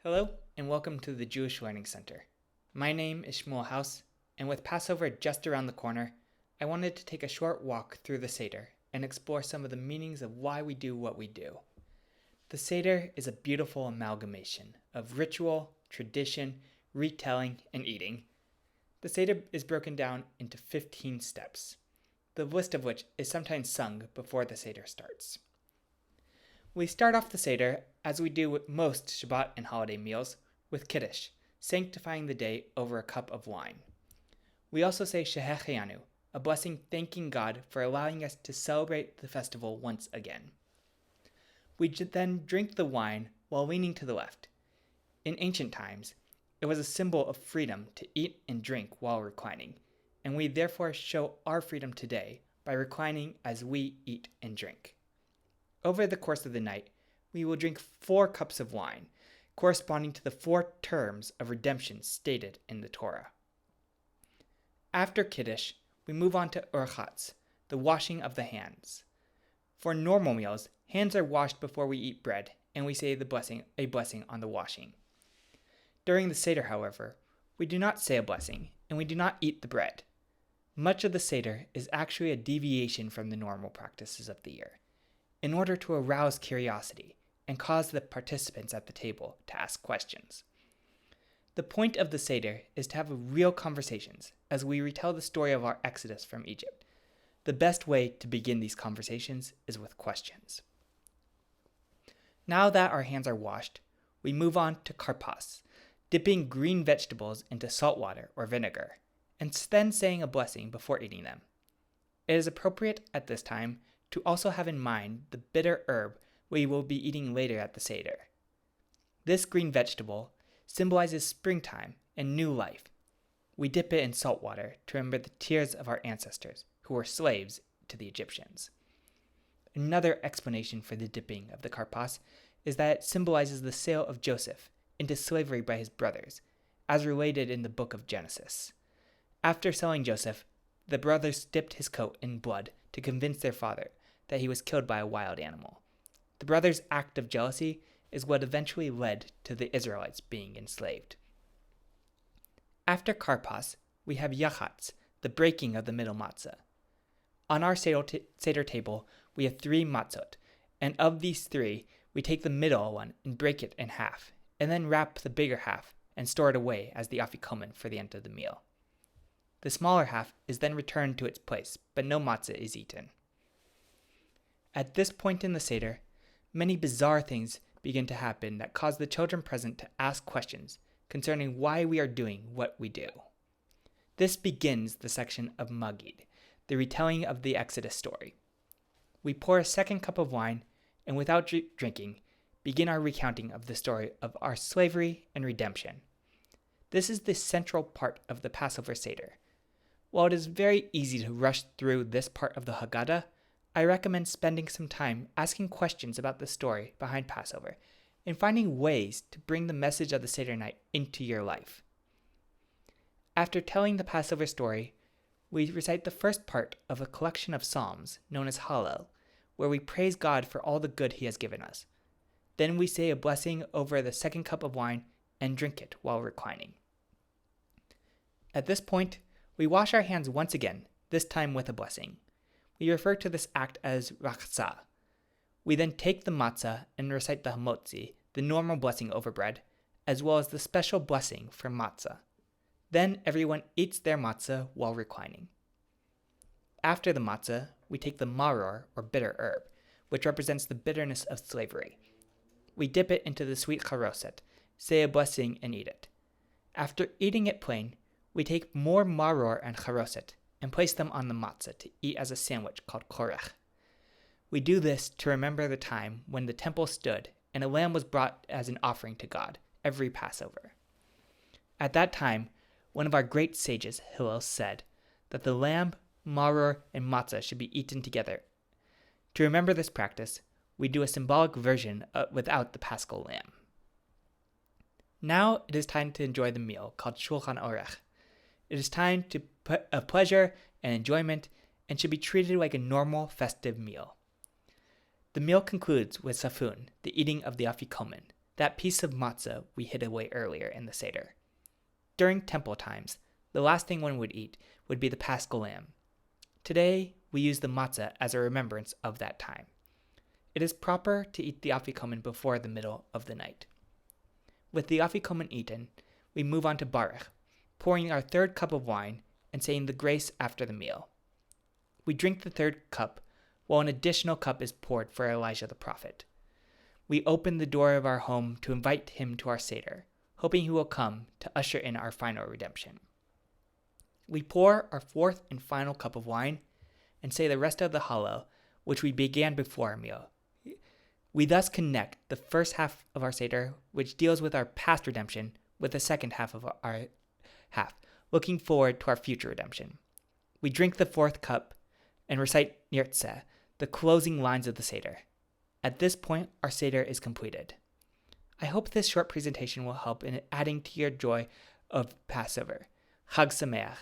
Hello, and welcome to the Jewish Learning Center. My name is Shmuel House, and with Passover just around the corner, I wanted to take a short walk through the Seder and explore some of the meanings of why we do what we do. The Seder is a beautiful amalgamation of ritual, tradition, retelling, and eating. The Seder is broken down into 15 steps, the list of which is sometimes sung before the Seder starts. We start off the Seder, as we do with most Shabbat and holiday meals, with Kiddush, sanctifying the day over a cup of wine. We also say Shehechianu, a blessing thanking God for allowing us to celebrate the festival once again. We then drink the wine while leaning to the left. In ancient times, it was a symbol of freedom to eat and drink while reclining, and we therefore show our freedom today by reclining as we eat and drink. Over the course of the night, we will drink 4 cups of wine, corresponding to the 4 terms of redemption stated in the Torah. After Kiddush, we move on to Urchatz, the washing of the hands. For normal meals, hands are washed before we eat bread, and we say a blessing on the washing. During the Seder, however, we do not say a blessing, and we do not eat the bread. Much of the Seder is actually a deviation from the normal practices of the year, in order to arouse curiosity and cause the participants at the table to ask questions. The point of the Seder is to have real conversations as we retell the story of our exodus from Egypt. The best way to begin these conversations is with questions. Now that our hands are washed, we move on to karpas, dipping green vegetables into salt water or vinegar, and then saying a blessing before eating them. It is appropriate at this time to also have in mind the bitter herb we will be eating later at the Seder. This green vegetable symbolizes springtime and new life. We dip it in salt water to remember the tears of our ancestors who were slaves to the Egyptians. Another explanation for the dipping of the karpas is that it symbolizes the sale of Joseph into slavery by his brothers, as related in the book of Genesis. After selling Joseph, the brothers dipped his coat in blood to convince their father that he was killed by a wild animal. The brothers' act of jealousy is what eventually led to the Israelites being enslaved. After karpas, we have yachatz, the breaking of the middle matzah. On our Seder table, we have 3 matzot, and of these 3, we take the middle one and break it in half, and then wrap the bigger half and store it away as the afikomen for the end of the meal. The smaller half is then returned to its place, but no matzah is eaten. At this point in the Seder, many bizarre things begin to happen that cause the children present to ask questions concerning why we are doing what we do. This begins the section of Magid, the retelling of the Exodus story. We pour a second cup of wine, and without drinking, begin our recounting of the story of our slavery and redemption. This is the central part of the Passover Seder. While it is very easy to rush through this part of the Haggadah, I recommend spending some time asking questions about the story behind Passover and finding ways to bring the message of the Seder night into your life. After telling the Passover story, we recite the first part of a collection of psalms known as Hallel, where we praise God for all the good he has given us. Then we say a blessing over the second cup of wine and drink it while reclining. At this point, we wash our hands once again, this time with a blessing. We refer to this act as rachza. We then take the matzah and recite the hamotzi, the normal blessing over bread, as well as the special blessing for matzah. Then everyone eats their matzah while reclining. After the matzah, we take the maror, or bitter herb, which represents the bitterness of slavery. We dip it into the sweet charoset, say a blessing, and eat it. After eating it plain, we take more maror and charoset and place them on the matzah to eat as a sandwich called korech. We do this to remember the time when the temple stood and a lamb was brought as an offering to God every Passover. At that time, one of our great sages, Hillel, said that the lamb, maror, and matzah should be eaten together. To remember this practice, we do a symbolic version without the paschal lamb. Now it is time to enjoy the meal called Shulchan Orech. It is time to put of pleasure and enjoyment and should be treated like a normal festive meal. The meal concludes with safun, the eating of the afikomen, that piece of matzah we hid away earlier in the Seder. During temple times, the last thing one would eat would be the paschal lamb. Today, we use the matzah as a remembrance of that time. It is proper to eat the afikomen before the middle of the night. With the afikomen eaten, we move on to Baruch, pouring our third cup of wine and saying the grace after the meal. We drink the third cup, while an additional cup is poured for Elijah the prophet. We open the door of our home to invite him to our Seder, hoping he will come to usher in our final redemption. We pour our fourth and final cup of wine and say the rest of the Hallel, which we began before our meal. We thus connect the first half of our Seder, which deals with our past redemption, with the second half of our half, looking forward to our future redemption. We drink the fourth cup and recite Nirtzeh, the closing lines of the Seder. At this point, our Seder is completed. I hope this short presentation will help in adding to your joy of Passover. Chag Sameach.